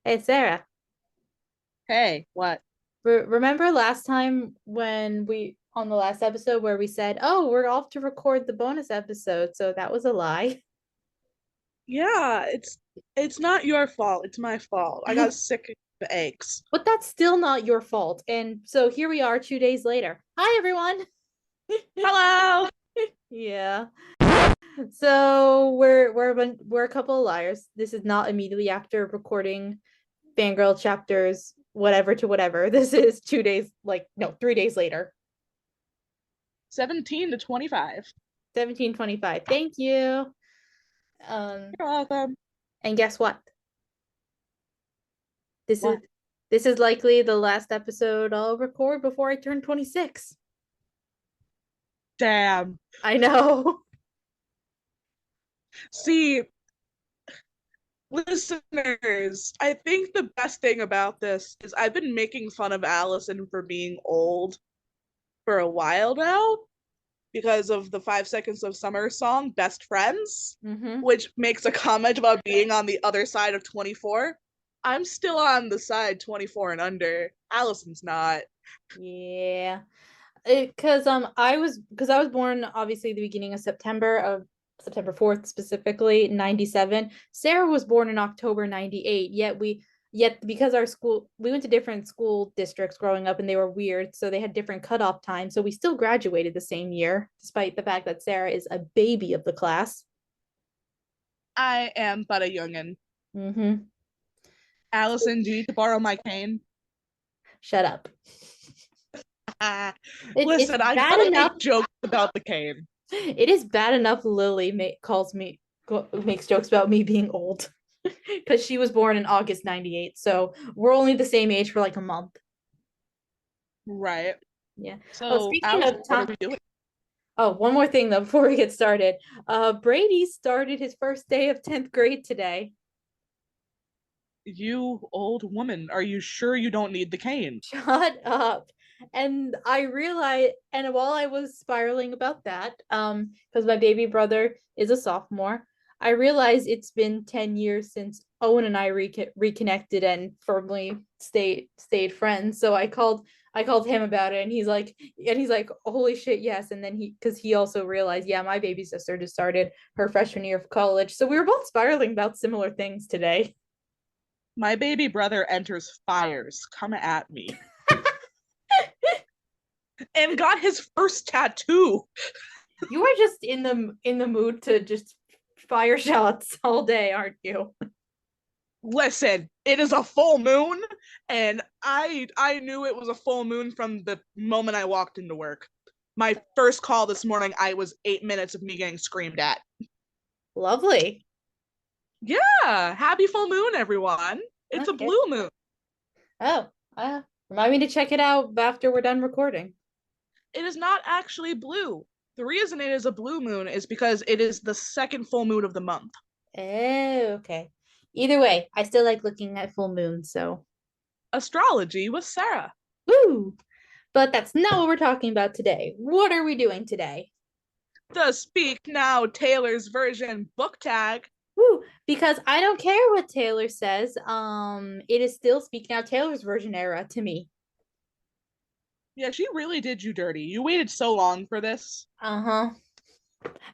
Hey Sarah, Hey, what? remember last time when we on the last episode where we said, "Oh, we're off to record the bonus episode." So that was a lie. Yeah, it's not your fault. It's my fault. I got sick of the eggs. But that's still not your fault. And so here we are 2 days later. Hi everyone. Hello. Yeah. So we're a couple of liars. This is not immediately after recording Fangirl chapters whatever to whatever. This is 2 days, like no, 3 days later. 17 to 25. 17:25. Thank you. Um, You're welcome. and guess what? This is What? this is likely the last episode I'll record before I turn 26. Damn. I know. See, listeners, I think the best thing about this is I've been making fun of Alyson for being old for a while now because of the 5 Seconds of Summer song, Best Friends, Mm-hmm. which makes a comment about being on the other side of 24. I'm still on the side 24 and under. Allison's not. Yeah. Because I was born obviously the beginning of September 4th specifically, 97. Sarah was born in October 98, yet because our school we went to different school districts growing up and they were weird, so they had different cutoff times. So we still graduated the same year, despite the fact that Sarah is a baby of the class. I am but a youngin'. Mm-hmm. Allison, do you need to borrow my cane? Shut up. Ah, It's listen, I bad gotta enough. make jokes about the cane. It is bad enough Lily makes jokes about me being old because she was born in August 98. So we're only the same age for like a month. Right. Yeah. Oh, So, speaking Allison, of what are time. we doing? Oh, one more thing though before we get started. Brady started his first day of 10th grade today. You old woman, are you sure you don't need the cane? Shut up. And while I was spiraling about that, because my baby brother is a sophomore, I realized it's been 10 years since Owen and I reconnected and firmly stayed friends. So I called him about it, and he's like, holy shit, yes. And then because he also realized, yeah, my baby sister just started her freshman year of college. So we were both spiraling about similar things today. My baby brother enters fires. Come at me. And got his first tattoo. You are just in the mood to just fire shots all day, aren't you? Listen, it is a full moon, and I knew it was a full moon from the moment I walked into work. My first call this morning, I was 8 minutes of me getting screamed at. Lovely. Yeah, happy full moon, everyone. It's a Okay. blue moon. Oh, remind me to check it out after we're done recording. It is not actually blue. The reason it is a blue moon is because it is the second full moon of the month. Oh, okay. Either way, I still like looking at full moon, so Astrology with Sarah. woo. But that's not what we're talking about today. What are we doing today? The Speak Now Taylor's version book tag. Woo, because I don't care what Taylor says. It is still Speak Now Taylor's version era to me. Yeah, she really did you dirty. You waited so long for this. Uh-huh.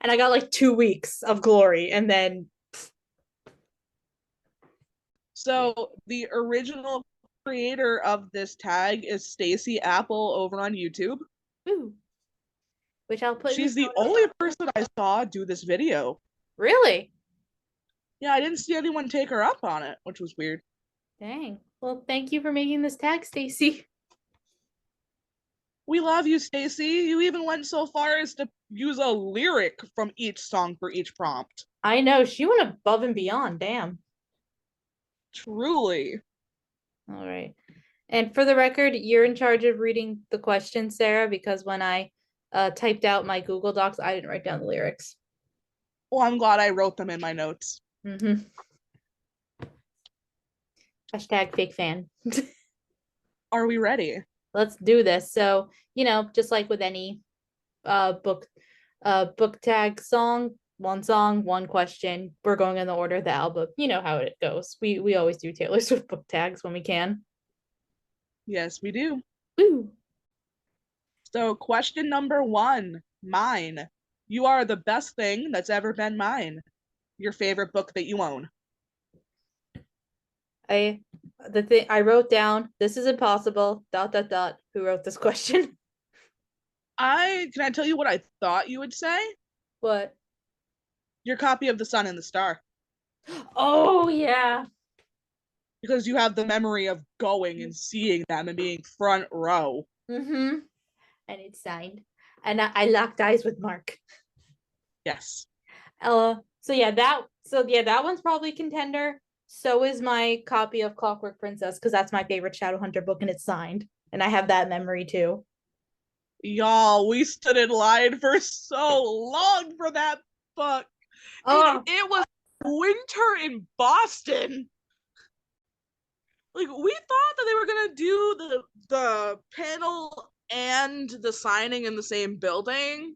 And I got like 2 weeks of glory, and then So the original creator of this tag is Stacy Apple over on YouTube. woo, which I'll put in the She's show the notes. only person I saw do this video. Really? Yeah, I didn't see anyone take her up on it, which was weird. Dang. Well, thank you for making this tag, Stacy. We love you, Stacy. You even went so far as to use a lyric from each song for each prompt. I know she went above and beyond. Damn. Truly. All right. And for the record, you're in charge of reading the questions, Sarah, because when I typed out my Google Docs, I didn't write down the lyrics. Well, I'm glad I wrote them in my notes. Mm-hmm. Hashtag fake fan. Are we ready? Let's do this. So, just like with any book tag song, one song, one question. We're going in the order of the album. You know how it goes. We always do Taylor Swift book tags when we can. Yes, we do. Woo. So, question number one, mine. You are the best thing that's ever been mine. Your favorite book that you own. I the thing I wrote down, this is impossible. Dot dot dot. Who wrote this question? Can I tell you what I thought you would say? What? Your copy of The Sun and the Star. Oh yeah. Because you have the memory of going and seeing them and being front row. Mm-hmm. And it's signed. And I locked eyes with Mark. Yes. That one's probably contender. So is my copy of Clockwork Princess, because that's my favorite Shadowhunter book and it's signed. And I have that memory too. Y'all, we stood in line for so long for that book. Oh, It was winter in Boston. Like, we thought that they were gonna do the panel and the signing in the same building.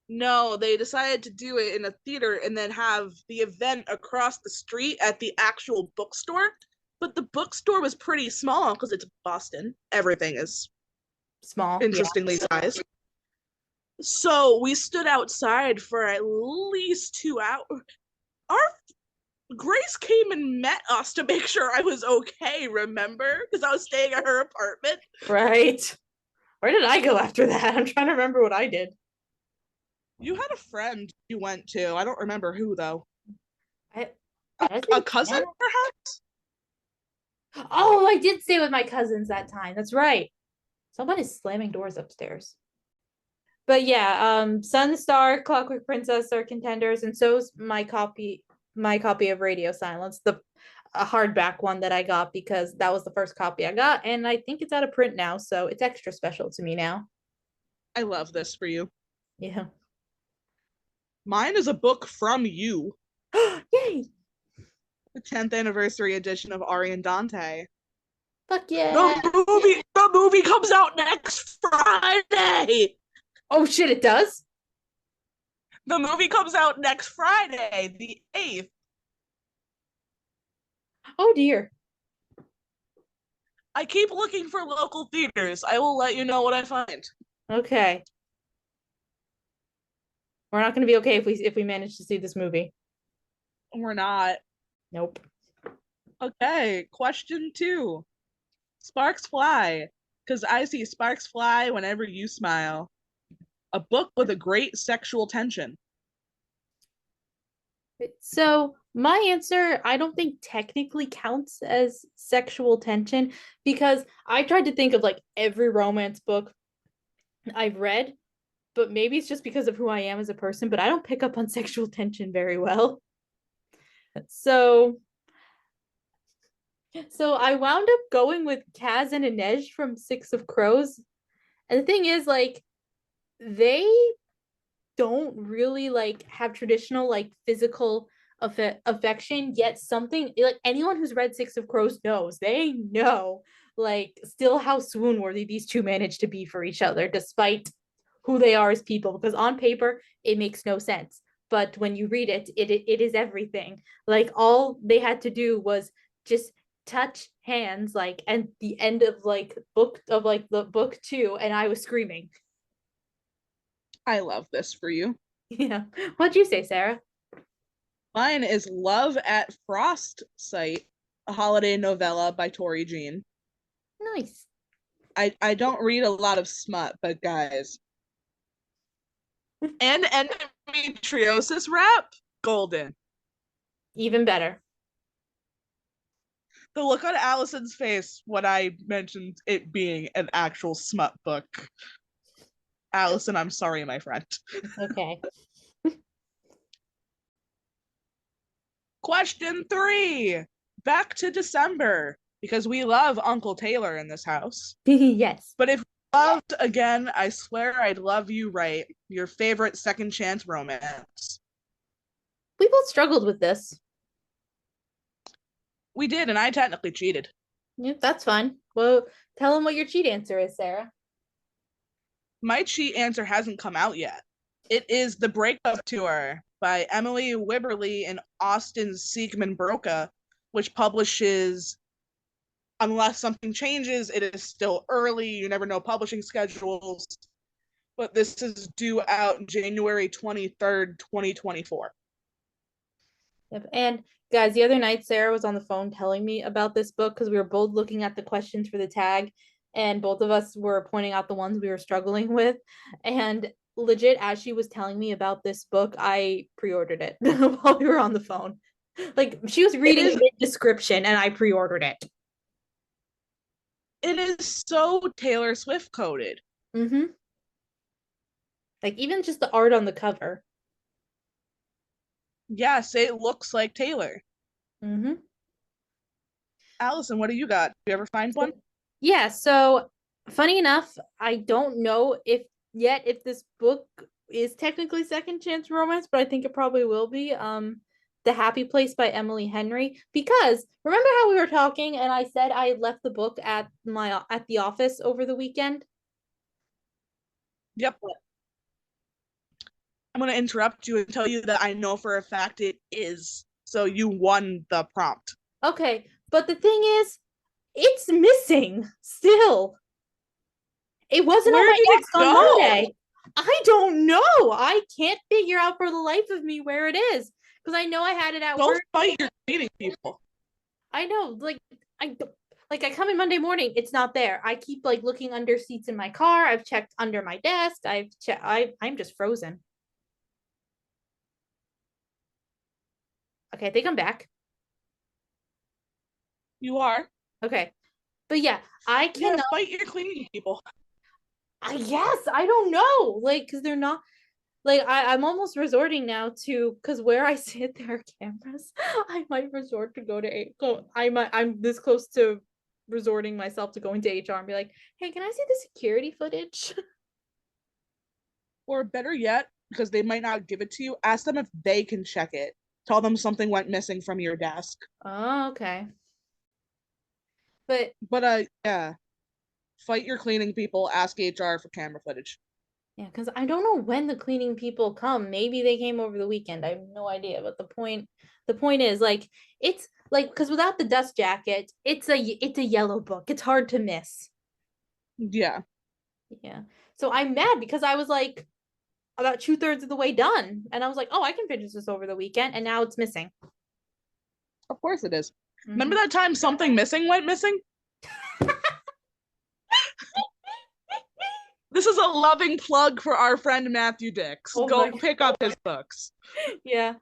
No, they decided to do it in a theater and then have the event across the street at the actual bookstore. But the bookstore was pretty small because it's Boston. Everything is small. Yeah. interestingly sized. So we stood outside for at least 2 hours. Our Grace came and met us to make sure I was okay, remember? Because I was staying at her apartment. Right. Where did I go after that? I'm trying to remember what I did. You had a friend you went to. I don't remember who, though. I, A cousin, perhaps? Oh, I did stay with my cousins that time. That's right. Someone is slamming doors upstairs. But yeah, Sun Star, Clockwork Princess are contenders, and so's my copy of Radio Silence, the a hardback one that I got because that was the first copy I got, and I think it's out of print now, so it's extra special to me now. I love this for you. Yeah. Mine is a book from you. Yay! The 10th anniversary edition of Ari and Dante. Fuck yeah! The movie comes out next Friday. Oh shit, it does? The movie comes out next Friday, the 8th. Oh dear. I keep looking for local theaters. I will let you know what I find. Okay. We're not gonna be okay if we manage to see this movie. We're not. Nope. Okay, question 2. Sparks fly, because I see sparks fly whenever you smile. A book with a great sexual tension. So my answer, I don't think technically counts as sexual tension because I tried to think of like every romance book I've read, but maybe it's just because of who I am as a person, but I don't pick up on sexual tension very well. So I wound up going with Kaz and Inej from Six of Crows. And the thing is, like, they don't really like have traditional like physical affection, yet something like anyone who's read Six of Crows knows, they know like still how swoon worthy these two manage to be for each other despite who they are as people, because on paper it makes no sense, but when you read it, it is everything. Like all they had to do was just touch hands, like, and the end of like the book two, and I was screaming. I love this for you. Yeah. What'd you say, Sarah? Mine is Love at Frost Sight, a holiday novella by Tori Jean. Nice. I don't read a lot of smut, but guys. And endometriosis rap, golden. Even better. The look on Alyson's face when I mentioned it being an actual smut book. Alyson, I'm sorry, my friend. It's okay. Question 3. Back to December, because we love Uncle Taylor in this house. Yes. But if loved again, I swear I'd love you right. Your favorite second chance romance. We both struggled with this. We did, and I technically cheated. Yep, that's fine. Well, tell them what your cheat answer is, Sarah. My cheat answer hasn't come out yet. It is The Breakup Tour by Emily Wibberley and Austin Siegman Broca, which publishes, unless something changes, it is still early. You never know publishing schedules. But this is due out January 23rd, 2024. Yep. And guys, the other night Sarah was on the phone telling me about this book because we were both looking at the questions for the tag, and both of us were pointing out the ones we were struggling with. And legit, as she was telling me about this book, I pre-ordered it while we were on the phone. Like she was reading the description, and I pre-ordered it. It is so Taylor Swift coded. Mm-hmm. Like even just the art on the cover. Yes, it looks like Taylor. Mm-hmm. Alyson, what do you got? Do you ever find one? Yeah, so funny enough, I don't know if this book is technically second chance romance, but I think it probably will be. The Happy Place by Emily Henry. Because remember how we were talking and I said I had left the book at the office over the weekend? Yep. I'm going to interrupt you and tell you that I know for a fact it is. So you won the prompt. Okay, but the thing is, it's missing still. It wasn't on Where my did it desk on go? Monday. I don't know. I can't figure out for the life of me where it is because I know I had it at Go work. fight your cleaning people. I know, I come in Monday morning, it's not there. I keep like looking under seats in my car. I've checked under my desk. I've checked. I'm just frozen. Okay, I think I'm back. You are. Okay, but yeah, I You gotta cannot. fight your cleaning people. I Yes, I don't know, like, because they're not. Like I'm almost resorting now to because where I sit there are cameras. I might resort to I'm this close to resorting myself to going to HR and be like, hey, can I see the security footage? Or better yet, because they might not give it to you, ask them if they can check it. Tell them something went missing from your desk. Oh, okay. But But yeah. Fight your cleaning people, ask HR for camera footage. yeah, because I don't know when the cleaning people come. Maybe they came over the weekend. I have no idea. But the point is like it's like because without the dust jacket, it's a yellow book. It's hard to miss. Yeah. Yeah. So I'm mad because I was like about 2/3 of the way done. And I was like, oh, I can finish this over the weekend. And now it's missing. Of course it is. Remember Mhm. that time something missing went missing? This is a loving plug for our friend Matthew Dix. Oh Go my pick up his books. yeah.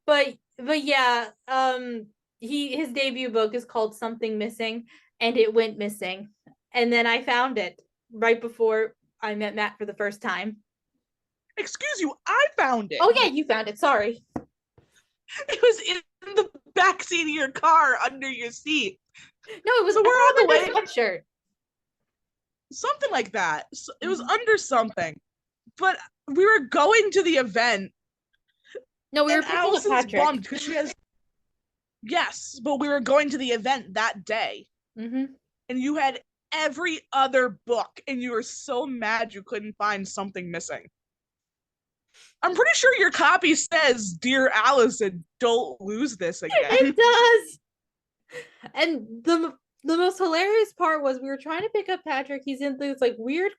But yeah, his debut book is called Something Missing and it went missing. And then I found it right before I met Matt for the first time. Excuse you, I found it. Oh yeah, you found it. Sorry. It was in the back seat of your car under your seat. No, it was So we're on the way. sweatshirt. Something like that. So it was under something. But we were going to the event. No, we were And picking up Allison's Patrick. bummed because she has. Yes, but we were going to the event that day. Mm-hmm. And you had every other book, and you were so mad you couldn't find something missing. I'm pretty sure your copy says, "Dear Alyson, don't lose this again." It does. And the most hilarious part was we were trying to pick up Patrick. He's in this like weird.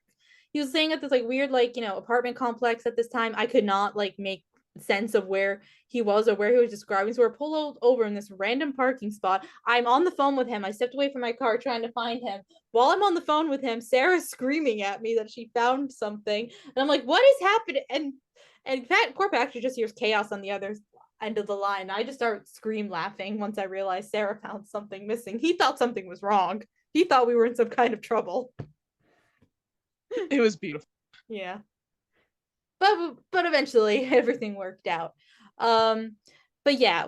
He was staying at this like weird like apartment complex at this time. I could not like make sense of where he was or where he was describing. So we're pulled over in this random parking spot. I'm on the phone with him. I stepped away from my car trying to find him. While I'm on the phone with him, Sarah's screaming at me that she found something, and I'm like, "What is happening?" And poor Patrick just hears chaos on the other end of the line. I just start scream laughing once I realized Sarah found something missing. He thought something was wrong. He thought we were in some kind of trouble. It was beautiful. Yeah. But eventually everything worked out. But yeah,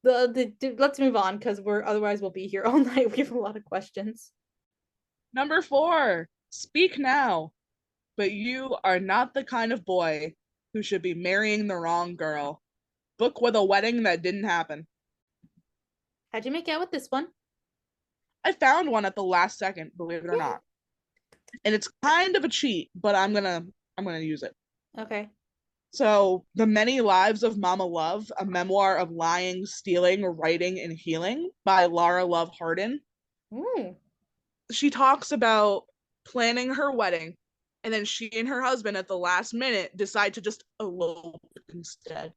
let's move on because we're otherwise we'll be here all night. We have a lot of questions. Number 4, speak now, but you are not the kind of boy who should be marrying the wrong girl. Book with a wedding that didn't happen. How'd you make out with this one? I found one at the last second, believe it or Yeah. not. And it's kind of a cheat, but I'm gonna use it. Okay. So, The Many Lives of Mama Love, a memoir of lying, stealing, writing, and healing by Lara Love Hardin. Ooh, She talks about planning her wedding, and then she and her husband at the last minute decide to just elope instead.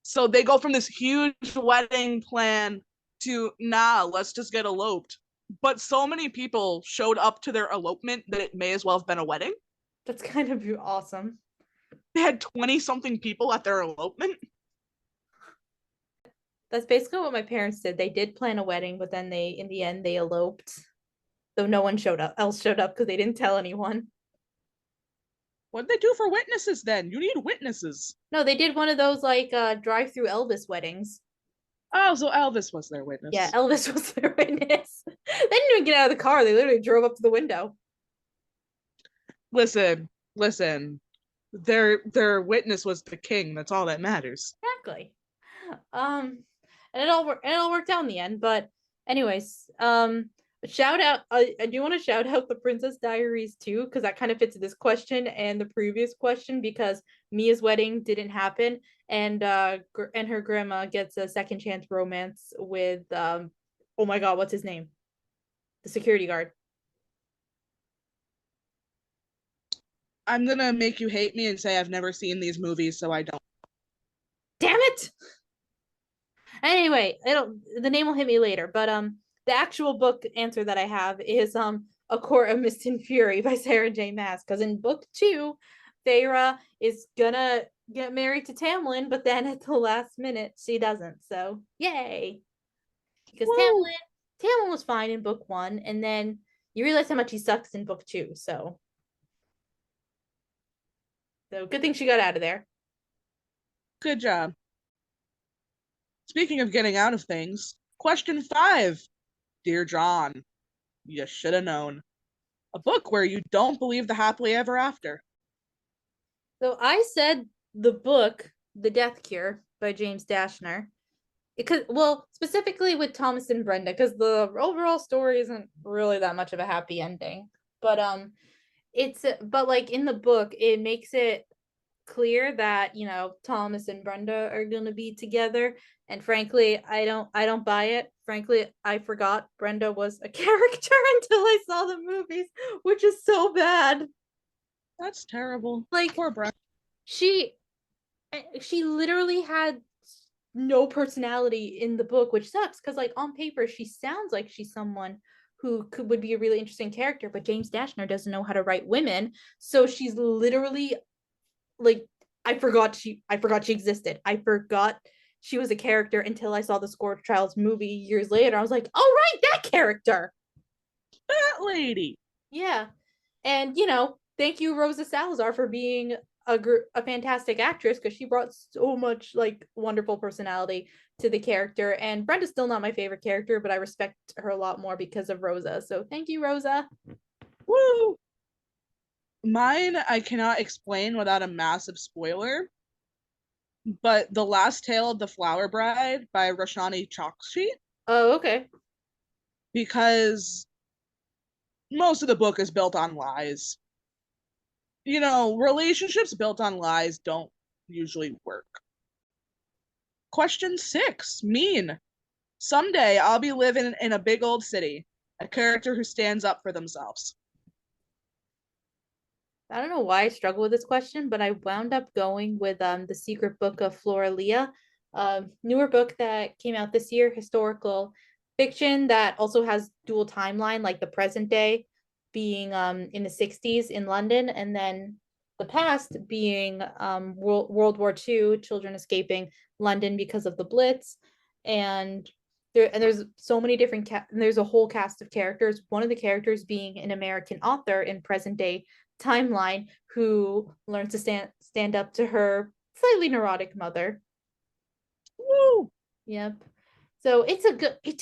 So they go from this huge wedding plan to, nah, let's just get eloped. But so many people showed up to their elopement that it may as well have been a wedding. that's kind of awesome. They had 20 something people at their elopement. That's basically what my parents did. They did plan a wedding, but then in the end, they eloped. Though no one showed up because they didn't tell anyone. What did they do for witnesses then? You need witnesses. No, they did one of those like drive-through Elvis weddings. Oh, so Elvis was their Yeah, witness. Elvis was their witness. They didn't even get out of the car. They literally drove up to the window. Listen, listen. Their witness was the king. That's all that matters. Exactly. And it all worked out in the end. But anyways, shout out. I do want to shout out the Princess Diaries too, because that kind of fits this question and the previous question because Mia's wedding didn't happen, and her grandma gets a second chance romance with oh my god, what's his name? The security guard. I'm gonna make you hate me and say I've never seen these movies, so I don't. Damn it! Anyway, it'll the name will hit me later, but the actual book answer that I have is A Court of Mist and Fury by Sarah J. Maas, because in book 2, Feyre is gonna get married to Tamlin, but then at the last minute she doesn't. So yay. Because Woo! Tamlin was fine in book 1, and then you realize how much he sucks in book 2, so good thing she got out of there. Good job. Speaking of getting out of things, question 5. Dear John, you should have known. A book where you don't believe the happily ever after. So I said the book, The Death Cure by James Dashner. Because well, specifically with Thomas and Brenda, because the overall story isn't really that much of a happy ending. But but like in the book, it makes it clear that Thomas and Brenda are gonna be together. And frankly, I don't buy it. Frankly, I forgot Brenda was a character until I saw the movies, which is so bad. That's terrible. Like Poor Brent. she she literally had no personality in the book, which sucks because like on paper she sounds like she's someone who would be a really interesting character, but James Dashner doesn't know how to write women, so she's literally like I forgot she existed. I forgot she was a character until I saw the Scorch Trials movie years later. I was like, oh right, that character. That lady. Yeah. And thank you Rosa Salazar for being a fantastic actress because she brought so much like wonderful personality to the character. And Brenda's still not my favorite character, but I respect her a lot more because of Rosa. So thank you, Rosa. Woo! Mine, I cannot explain without a massive spoiler, but The Last Tale of the Flower Bride by Roshani Chokshi, Oh, okay. because most of the book is built on lies. Relationships built on lies don't usually work. Question 6. Mean. Someday I'll be living in a big old city. A character who stands up for themselves. I don't know why I struggle with this question, but I wound up going with The Secret Book of Floralia, a newer book that came out this year, historical fiction that also has dual timeline, like the present day being in the 60s in London, and then the past being World War II, children escaping London because of the Blitz, and there's so many different there's a whole cast of characters. One of the characters being an American author in present day timeline who learns to stand up to her slightly neurotic mother. Woo! Yep. So it's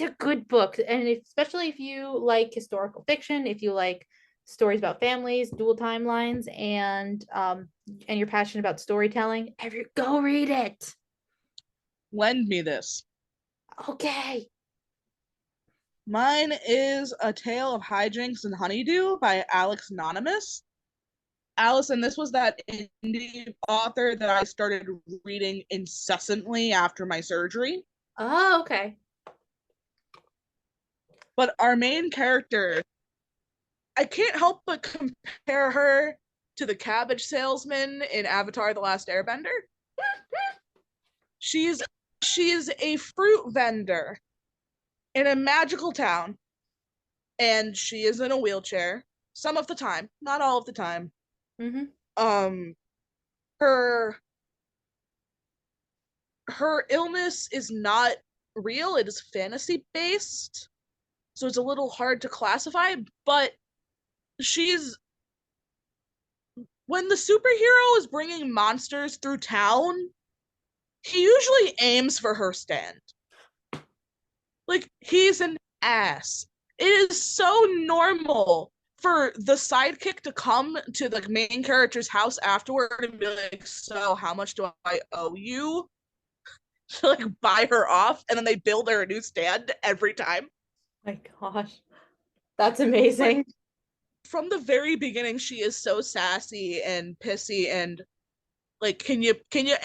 a good book, and especially if you like historical fiction, if you like stories about families, dual timelines, and you're passionate about storytelling, go read it. Lend me this. Okay. Mine is A Tale of Hijinks and Honeydew by Alex Anonymous. Alyson, this was that indie author that I started reading incessantly after my surgery. Oh, okay. But our main character, I can't help but compare her to the cabbage salesman in Avatar: The Last Airbender. She's she's a fruit vendor in a magical town, and she is in a wheelchair some of the time, not all of the time. Mm-hmm. Um, her her illness is not real; it is fantasy based, so it's a little hard to classify. But she's when the superhero is bringing monsters through town, he usually aims for her stand. Like, he's an ass. It is so normal for the sidekick to come to the main character's house afterward and be like, so how much do I owe you? To like buy her off, and then they build her a new stand every time. My gosh. That's But amazing. from the very beginning, she is so sassy and pissy and like, can you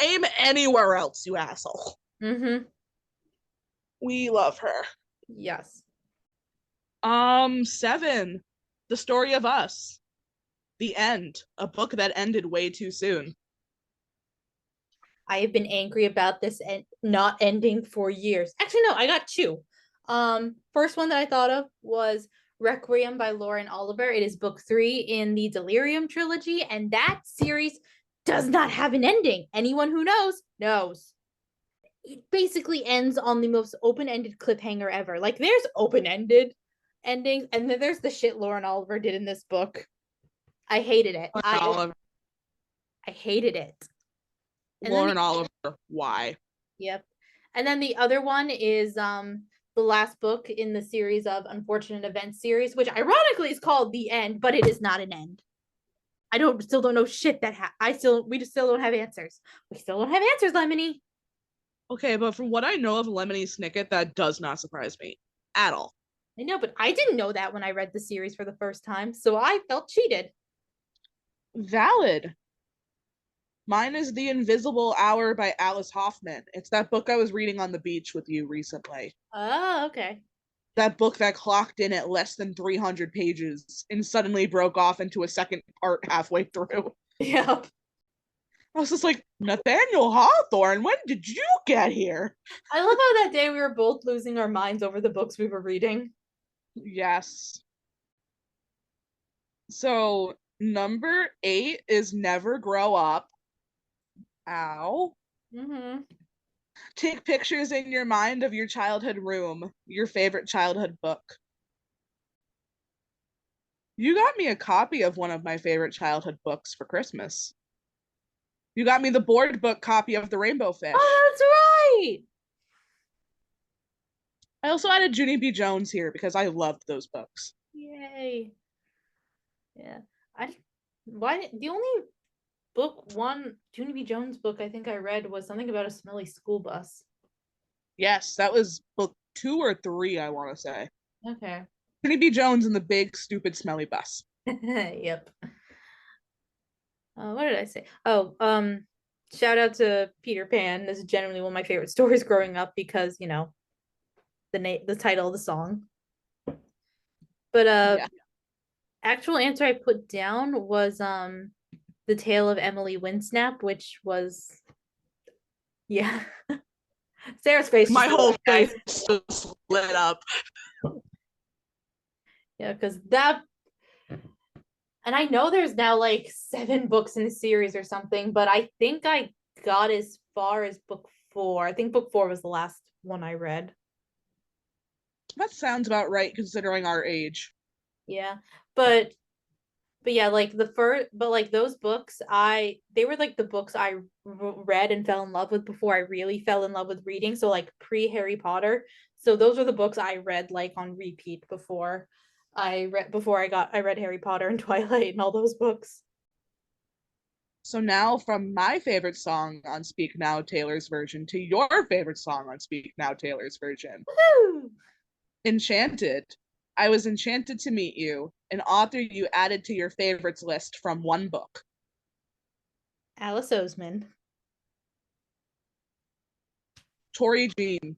aim anywhere else, you asshole? Mm-hmm. We love her. Yes. Seven. The Story of Us. The End. A book that ended way too soon. I have been angry about this and not ending for years. Actually, no, I got two. First one that I thought of was Requiem by Lauren Oliver. It is book 3 in the Delirium trilogy, and that series does not have an ending. Anyone who knows knows. It basically ends on the most open-ended cliffhanger ever. Like, there's open-ended endings, and then there's the shit Lauren Oliver did in this book. I hated it. Oliver. I hated it. And then Lauren Oliver. Why? yep. And then the other one is the last book in the series of Unfortunate Events series, which ironically is called The End, but it is not an end. I still don't know shit that we just still don't have answers. We still don't have answers, Lemony. Okay, but from what I know of Lemony Snicket, that does not surprise me at all. I know, but I didn't know that when I read the series for the first time, so I felt cheated. Valid. Mine is The Invisible Hour by Alice Hoffman. It's that book I was reading on the beach with you recently. Oh, okay. That book that clocked in at less than 300 pages and suddenly broke off into a second part halfway through. Yep. I was just like, Nathaniel Hawthorne, when did you get here? I love how that day we were both losing our minds over the books we were reading. Yes. So, number 8 is Never Grow Up. Ow. Mm-hmm. Take pictures in your mind of your childhood room, your favorite childhood book. You got me a copy of one of my favorite childhood books for Christmas. You got me the board book copy of The Rainbow Fish. Oh, that's right. I also added Junie B. Jones here because I loved those books. Yay. Yeah. I why the only book one Junie B. Jones book I think I read was something about a smelly school bus. Yes, that was book 2 or 3, I want to say. Okay. Junie B. Jones and the big, stupid, smelly bus. Yep. What did I say? Oh, shout out to Peter Pan. This is generally one of my favorite stories growing up because, the title of the song. But Yeah. actual answer I put down was The Tale of Emily Winsnap, which was yeah. Sarah's face My just whole crazy. face just lit up. Yeah, because that and I know there's now like 7 books in the series or something, but I think I got as far as book 4. I think book 4 was the last one I read. That sounds about right considering our age. Yeah. But yeah, like the first but like those books they were like the books I read and fell in love with before I really fell in love with reading, so like pre Harry Potter. So those are the books I read like on repeat before I read Harry Potter and Twilight and all those books. So now from my favorite song on Speak Now Taylor's version to your favorite song on Speak Now Taylor's version. Woo! Enchanted. I was enchanted to meet you, an author you added to your favorites list from one book. Alice Oseman. Tori Jean.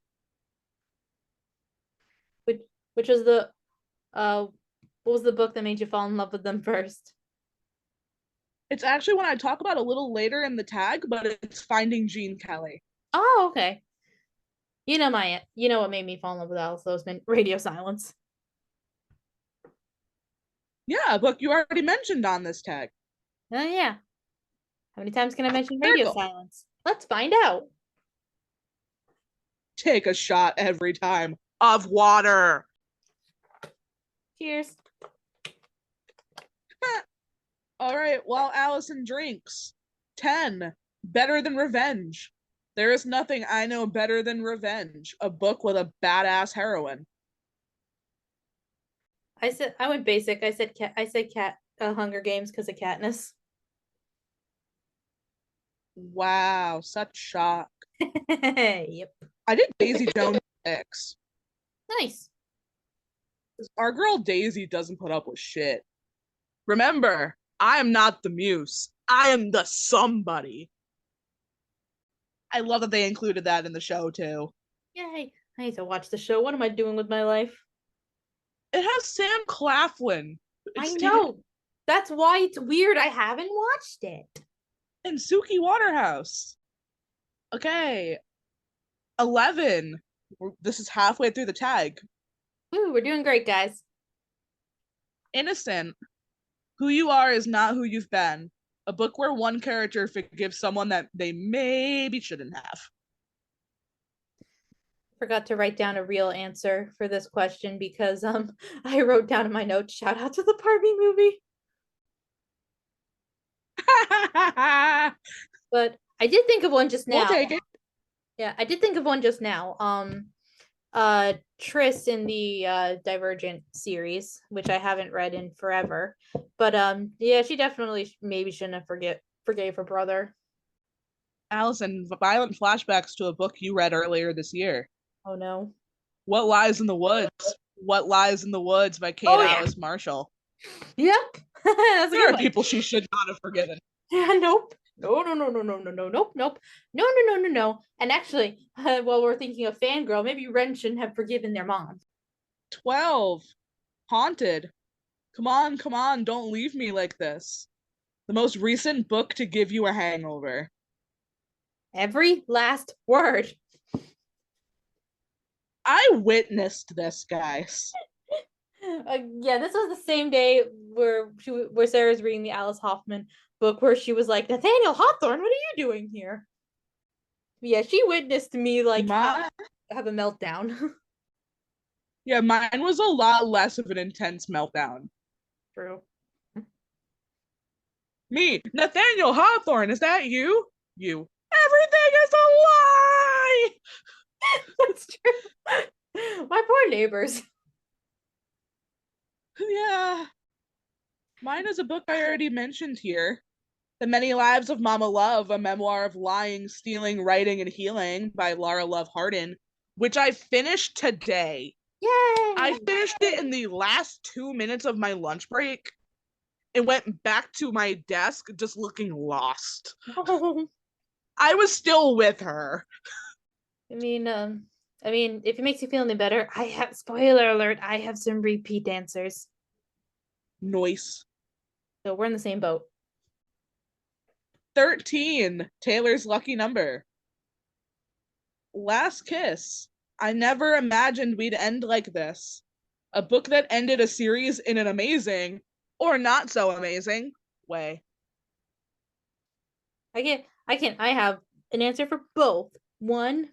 Which which was the uh what was the book that made you fall in love with them first? It's actually one I talk about a little later in the tag, but it's Finding Gene Kelly. Oh, okay. You know what made me fall in love with Alice Oseman? Radio Silence. Yeah, a book you already mentioned on this tag. Oh yeah. How many times can I mention Radio Miracle. Silence? Let's find out. Take a shot every time of water. Cheers. All right, while Alyson drinks. 10. Better Than Revenge. There is nothing I know better than revenge. A book with a badass heroine. I went basic. I said cat Hunger Games because of Katniss. Wow, such shock. Yep. I did Daisy Jones 6. Nice. Our girl Daisy doesn't put up with shit. Remember, I am not the muse. I am the somebody. I love that they included that in the show too. Yay. I need to watch the show. What am I doing with my life? It has Sam Claflin. I It's know. That's why it's weird I haven't watched it. and Suki Waterhouse. Okay. 11. This is halfway through the tag. Ooh, we're doing great, guys. Innocent. Who you are is not who you've been. A book where one character forgives someone that they maybe shouldn't have. Forgot to write down a real answer for this question because I wrote down in my notes, shout out to the Barbie movie. But I did think of one just now. We'll take it. Yeah, I did think of one just now. Triss in the Divergent series, which I haven't read in forever. But yeah, she definitely maybe shouldn't have forgave her brother. Alyson, violent flashbacks to a book you read earlier this year. Oh no. What Lies in the Woods? What Lies in the Woods by Kate Alice Marshall. Yep. That's a There good are one. people she should not have forgiven. Yeah, nope. No, no, no, no, no, no, no, nope, nope. No, no, no, no, no. And actually, while we're thinking of fangirl, maybe Ren shouldn't have forgiven their mom. 12. Haunted. Come on, don't leave me like this. The most recent book to give you a hangover. Every last word. I witnessed this, guys. Yeah, this was the same day where Sarah's reading the Alice Hoffman book where she was like, Nathaniel Hawthorne, what are you doing here? Yeah, she witnessed me like have a meltdown. Yeah, mine was a lot less of an intense meltdown. True. Me, Nathaniel Hawthorne, is that you? You. Everything is a lie! That's true. My poor neighbors. Yeah. Mine is a book I already mentioned here. The Many Lives of Mama Love, a memoir of lying, stealing, writing, and healing by Laura Love Hardin, which I finished today. Yay! I finished it in the last 2 minutes of my lunch break and went back to my desk just looking lost. I was still with her. I mean, if it makes you feel any better, I have spoiler alert, I have some repeat dancers. Noise. So we're in the same boat. 13. Taylor's Lucky Number. Last Kiss. I never imagined we'd end like this. A book that ended a series in an amazing, or not so amazing, way. I have an answer for both. One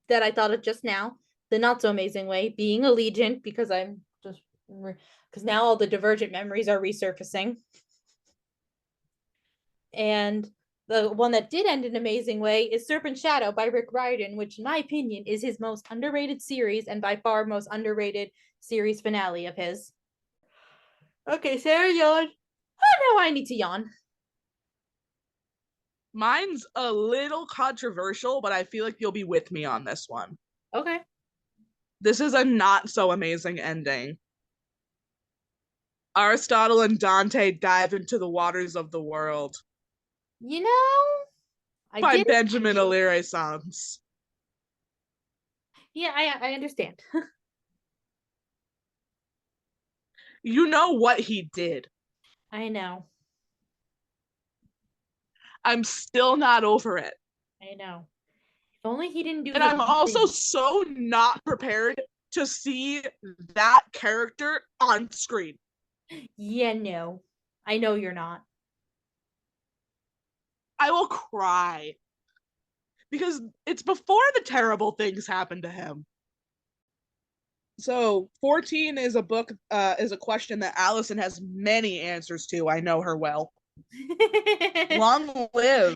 that I thought of just now, the not so amazing way, being Allegiant, because now all the Divergent memories are resurfacing. And the one that did end an amazing way is Serpent Shadow by Rick Riordan, which in my opinion is his most underrated series and by far most underrated series finale of his. Okay, Sarah yawn. Oh no, I need to yawn. Mine's a little controversial, but I feel like you'll be with me on this one. Okay. This is a not so amazing ending. Aristotle and Dante dive into the waters of the world You know, I by did. Benjamin Alyson. Yeah, I understand. You know what he did. I know. I'm still not over it. I know. If only he didn't do And the I'm wrong also thing. so not prepared to see that character on screen. Yeah, no. I know you're not. I will cry because it's before the terrible things happen to him. So 14 is a book, is a question that Alyson has many answers to. I know her well. Long live.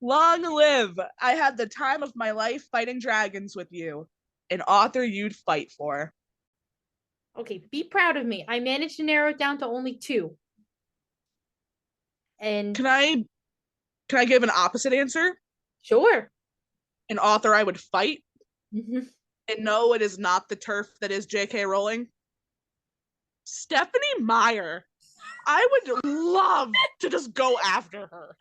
Long live. I had the time of my life fighting dragons with you. An author you'd fight for. Okay, be proud of me. I managed to narrow it down to only two. And Can I give an opposite answer? sure. An author I would fight? Mhm. And no, it is not the turf that is J.K. Rowling. Stephanie Meyer. I would love to just go after her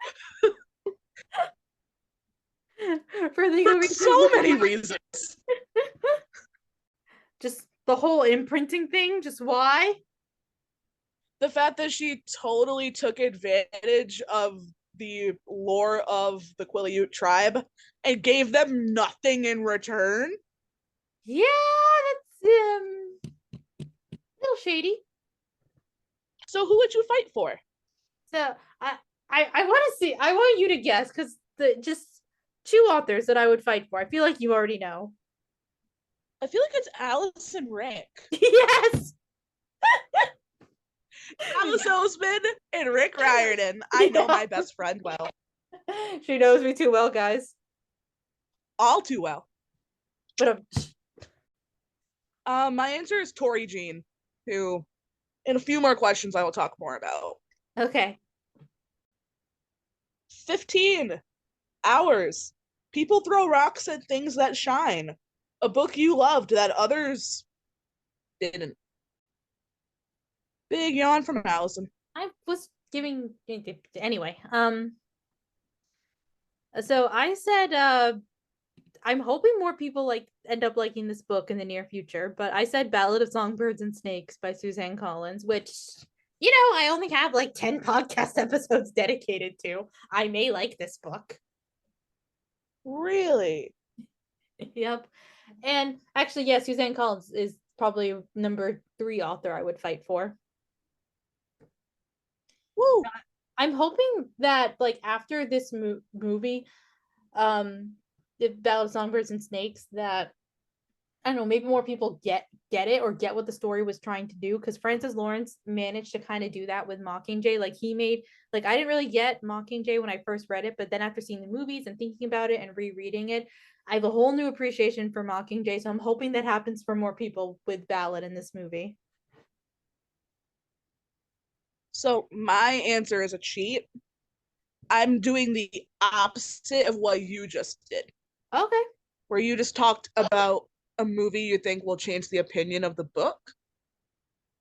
For for legal so reasons. many reasons. Just the whole imprinting thing, just why? The fact that she totally took advantage of the lore of the Quileute tribe and gave them nothing in return. Yeah, that's a little shady. So who would you fight for? So I want to see. I want you to guess because the just two authors that I would fight for. I feel like you already know. I feel like it's Alyson Rick. Yes. Alice Oseman and Rick Riordan. I know Yeah. my best friend well. She knows me too well, guys. All too well. But My answer is Tori Jean, who in a few more questions I will talk more about. okay. 15 hours. People throw rocks at things that shine. A book you loved that others didn't. Big yawn from Alyson. I was giving anyway. So I said I'm hoping more people like end up liking this book in the near future, but I said Ballad of Songbirds and Snakes by Suzanne Collins, which I only have like 10 podcast episodes dedicated to. I may like this book. Really? Yep. And actually, yeah, Suzanne Collins is probably number 3 author I would fight for. Woo. I'm hoping that like after this movie, the Ballad of Songbirds and Snakes, that I don't know, maybe more people get it or get what the story was trying to do, because Francis Lawrence managed to kind of do that with Mockingjay. Like he made like I didn't really get Mockingjay when I first read it, but then after seeing the movies and thinking about it and rereading it, I have a whole new appreciation for Mockingjay. So I'm hoping that happens for more people with Ballad in this movie. So my answer is a cheat. I'm doing the opposite of what you just did, Okay. where you just talked about a movie you think will change the opinion of the book.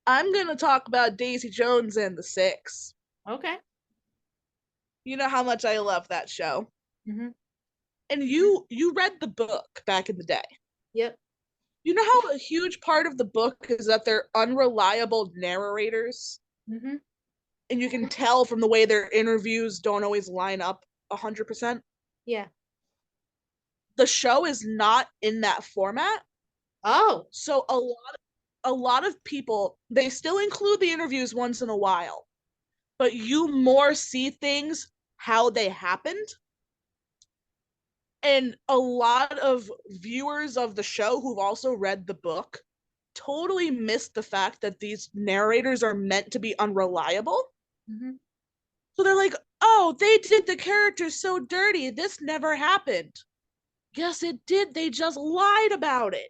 I'm going to talk about Daisy Jones and the Six. Okay. You know how much I love that show. Mm-hmm. And you read the book back in the day. Yep. You know how a huge part of the book is that they're unreliable narrators? Mm-hmm. And you can tell from the way their interviews don't always line up 100%. Yeah. The show is not in that format. Oh. So a lot of people, they still include the interviews once in a while, but you more see things how they happened. And a lot of viewers of the show who've also read the book totally missed the fact that these narrators are meant to be unreliable. Mm-hmm. So they're like, oh, they did the characters so dirty. This never happened. Yes, it did. They just lied about it.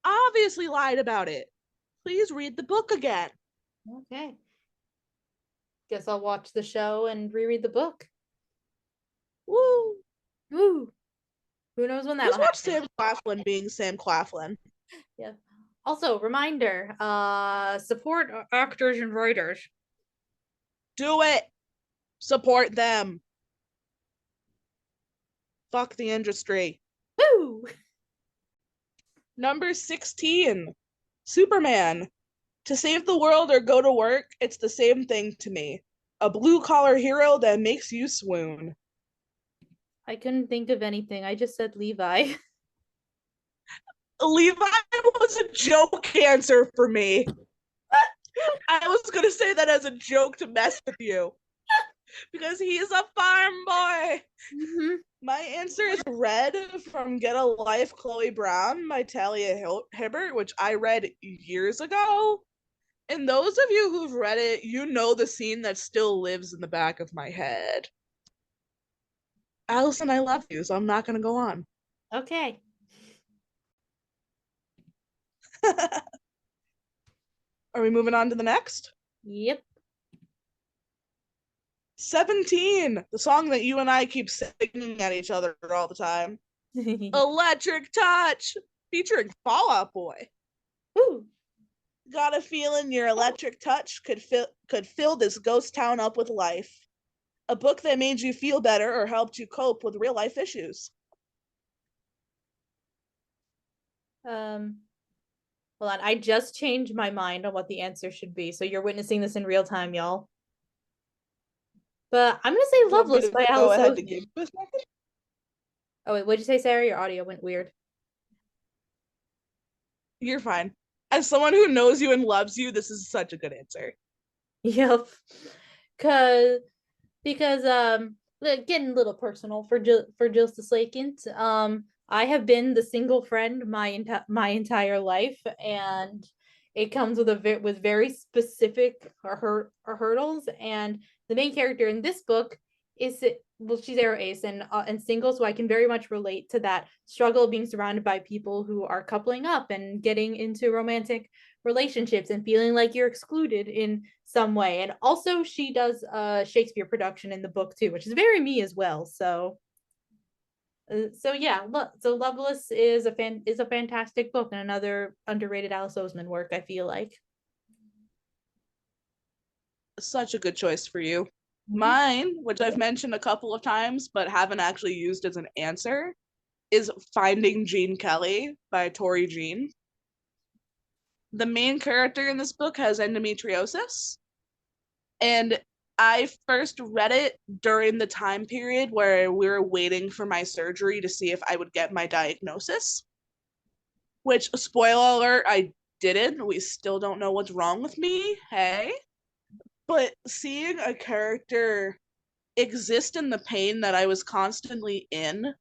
Obviously lied about it. Please read the book again. Okay. Guess I'll watch the show and reread the book. Woo. Woo. Who knows when that'll Just watch happen? Sam Claflin being Sam Claflin. Yeah. Also, reminder, support actors and writers. Do it. Support them. Fuck the industry. Woo! Number 16, Superman. To save the world or go to work, it's the same thing to me. A blue collar hero that makes you swoon. I couldn't think of anything. I just said Levi. Levi was a joke answer for me. I was going to say that as a joke to mess with you because he's a farm boy. Mm-hmm. My answer is Red from Get a Life, Chloe Brown by Talia Hibbert, which I read years ago. And those of you who've read it, you know the scene that still lives in the back of my head. Alyson, I love you, so I'm not going to go on. Okay. Are we moving on to the next? Yep. 17, the song that you and I keep singing at each other all the time. Electric Touch, featuring Fall Out Boy. Woo. Got a feeling your electric touch could fill this ghost town up with life. A book that made you feel better or helped you cope with real life issues. Um, Hold on. I just changed my mind on what the answer should be. So you're witnessing this in real time, y'all. But I'm gonna say Do you want me Loveless to by go ahead Alyson. to give this message? Oh wait, what'd you say, Sarah? Your audio went weird. You're fine. As someone who knows you and loves you, this is such a good answer. Yep. Cause because getting a little personal for Justice Lakent. I have been the single friend my entire life, and it comes with with very specific hurdles. And the main character in this book is, well, she's aro ace and single, so I can very much relate to that struggle of being surrounded by people who are coupling up and getting into romantic relationships and feeling like you're excluded in some way. And also she does Shakespeare production in the book too, which is very me as well. So yeah, look, so Loveless is a fantastic book and another underrated Alice Oseman work, I feel like. Such a good choice for you. Mm-hmm. Mine, which I've mentioned a couple of times but haven't actually used as an answer, is Finding Gene Kelly by Tori Jean. The main character in this book has endometriosis, and I first read it during the time period where we were waiting for my surgery to see if I would get my diagnosis. Which, spoiler alert, I didn't. We still don't know what's wrong with me. Hey. But seeing a character exist in the pain that I was constantly in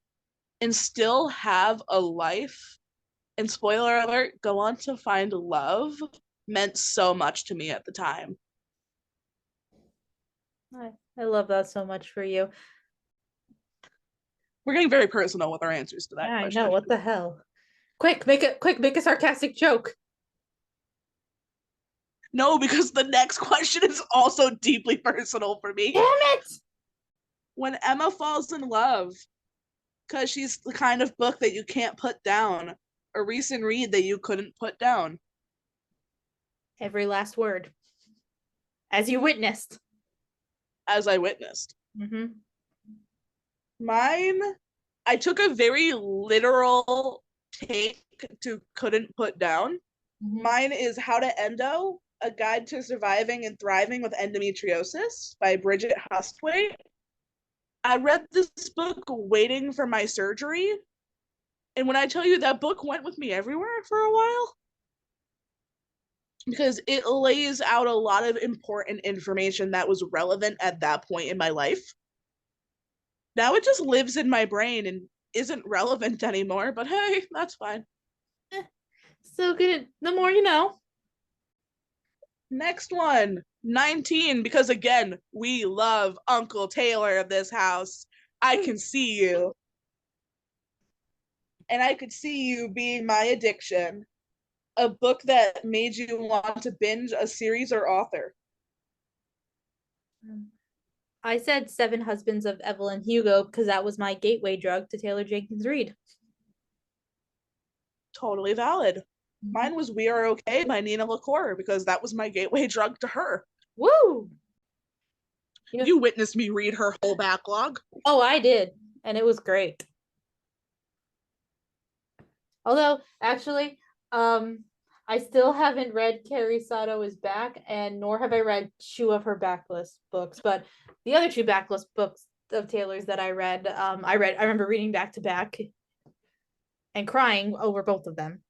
and still have a life, and spoiler alert, go on to find love, meant so much to me at the time. I love that so much for you. We're getting very personal with our answers to Yeah, that I know. question. What the hell? Make a sarcastic joke. No, because the next question is also deeply personal for me. Damn it! When Emma falls in love, because she's the kind of book that you can't put down, a recent read that you couldn't put down. Every last word. As you witnessed. As I witnessed. Mm-hmm. Mine, I took a very literal take to couldn't put down. Mm-hmm. Mine is How to Endo, A Guide to Surviving and Thriving with Endometriosis by Bridget Hustwaite. I read this book waiting for my surgery, and when I tell you that book went with me everywhere for a while, because it lays out a lot of important information that was relevant at that point in my life. Now it just lives in my brain and isn't relevant anymore, but hey, that's fine. So good. The more you know. Next one, 19, because again, we love Uncle Taylor of this house. I Can See You. And I Could See You being my addiction. A book that made you want to binge a series or author. I said Seven Husbands of Evelyn Hugo because that was my gateway drug to Taylor Jenkins Reid. Totally valid. Mhm. Mine was We Are Okay by Nina LaCour because that was my gateway drug to her. Woo! You know, You witnessed me read her whole backlog. oh, I did, and it was great. Although, actually, um, I still haven't read Carrie Sato is Back, and nor have I read two of her backlist books. But the other two backlist books of Taylor's that I remember reading back to back and crying over both of them.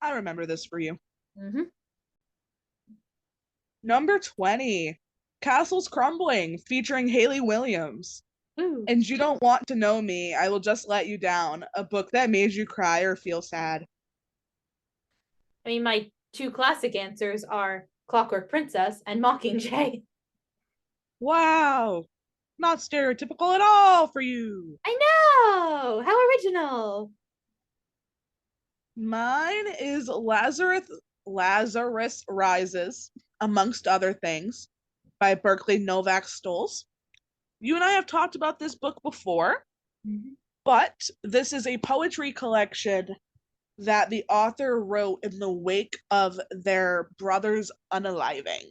I remember this for you. Mm-hmm. Number 20, Castles Crumbling, featuring Haley Williams. Ooh. And You Don't Want to Know Me, I Will Just Let You Down, a book that made you cry or feel sad. I mean, my two classic answers are Clockwork Princess and Mockingjay. Wow, not stereotypical at all for you. I know! How original! Mine is Lazarus Rises, amongst other things, by Berkeley Novak Stoles. You and I have talked about this book before, Mm-hmm. but this is a poetry collection that the author wrote in the wake of their brother's unaliving.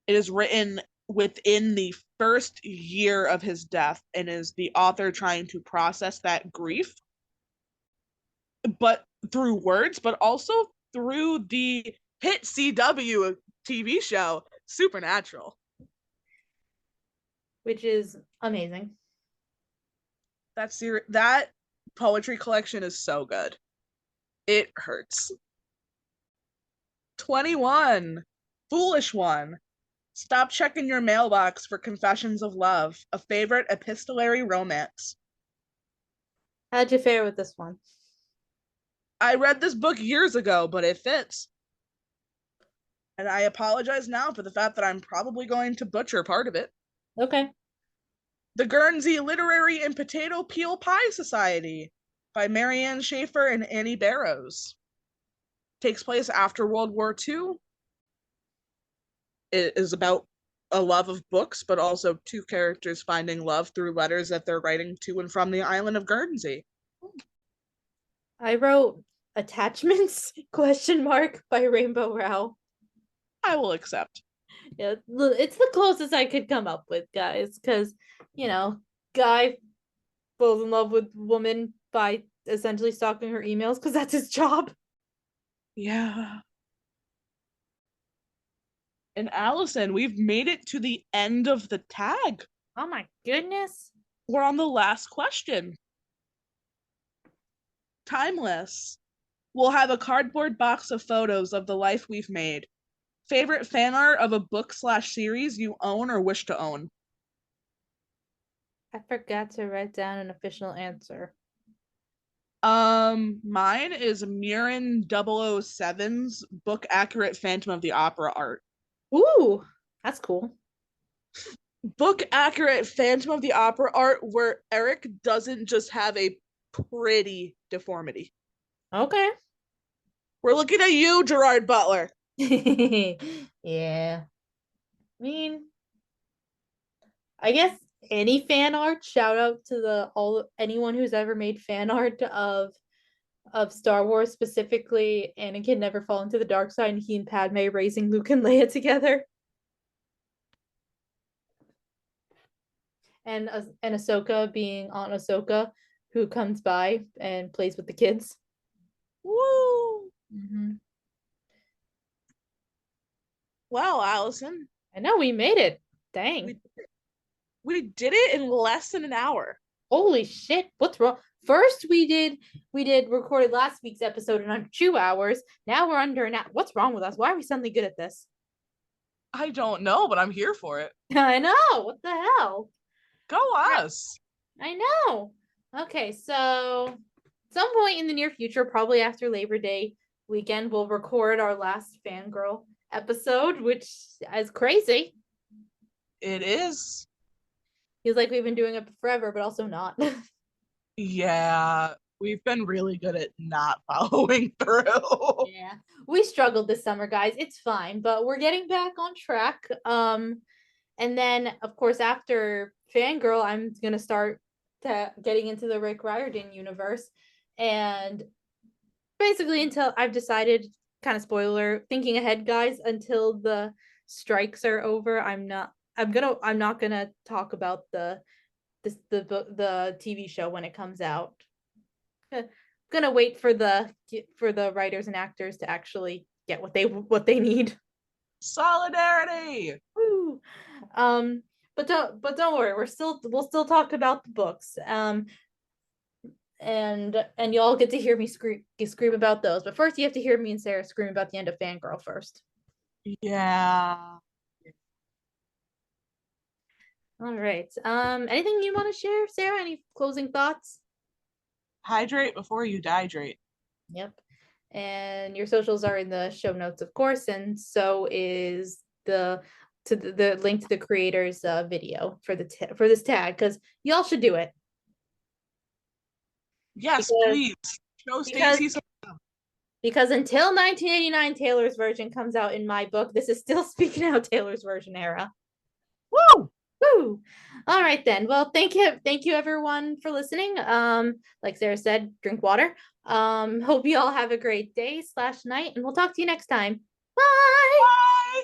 It is written within the first year of his death and is the author trying to process that grief, but through words, but also through the hit CW TV show Supernatural. Which is amazing. That poetry collection is so good. It hurts. 21. Foolish One. Stop checking your mailbox for confessions of love, a favorite epistolary romance. How'd you fare with this one? I read this book years ago, but it fits. And I apologize now for the fact that I'm probably going to butcher part of it. Okay. The Guernsey Literary and Potato Peel Pie Society by Marianne Schaefer and Annie Barrows. Takes place after World War II. It is about a love of books, but also two characters finding love through letters that they're writing to and from the island of Guernsey. I wrote attachments question mark by Rainbow Rowell. I will accept. Yeah, it's the closest I could come up with, guys, because guy falls in love with woman by essentially stalking her emails because that's his job. Yeah. And Alyson, we've made it to the end of the tag. Oh my goodness. We're on the last question. Timeless. We'll have a cardboard box of photos of the life we've made. Favorite fan art of a book/series you own or wish to own? I forgot to write down an official answer. Mine is Murin 007's book accurate Phantom of the Opera art. Ooh, that's cool. Book accurate Phantom of the Opera art where Eric doesn't just have a pretty deformity. Okay. We're looking at you, Gerard Butler. Yeah. I mean, I guess any fan art. Shout out to the all anyone who's ever made fan art of Star Wars, specifically Anakin never fall into the dark side and he and Padme raising Luke and Leia together. And Ahsoka being Aunt Ahsoka who comes by and plays with the kids. Woo! Mm-hmm. Well, Alyson, I know we made it. Dang. we, we did it in less than an hour. Holy shit. What's wrong? First we did recorded last week's episode in under 2 hours. Now we're under an hour. What's wrong with us? Why are we suddenly good at this? I don't know, but I'm here for it. I know. What the hell? Go us. I know. Okay, so some point in the near future, probably after Labor Day weekend, we'll record our last fangirl episode, which is crazy. It is. Feels like we've been doing it forever, but also not. Yeah, we've been really good at not following through. Yeah. We struggled this summer, guys. It's fine, but we're getting back on track. And then of course after Fangirl, I'm gonna start getting into the Rick Riordan universe. And basically until I've decided, kind of spoiler, thinking ahead, guys, until the strikes are over, I'm not gonna talk about the TV show when it comes out. I'm gonna wait for the writers and actors to actually get what they need. Solidarity. Woo. Um, but don't worry, we'll still talk about the books. And y'all get to hear me scream about those. But first, you have to hear me and Sarah scream about the end of Fangirl first. Yeah. All right. Anything you want to share, Sarah? Any closing thoughts? Hydrate before you dihydrate. Yep. And your socials are in the show notes, of course, and so is the link to the creator's video for this tag, because y'all should do it Yes, because please. Show because Stacy some. because until 1989 Taylor's version comes out in my book, this is still speaking out Taylor's version era. Woo! Woo! All right then. Well, thank you everyone for listening. Like Sarah said, drink water. Hope you all have a great day/night, and we'll talk to you next time. Bye. Bye.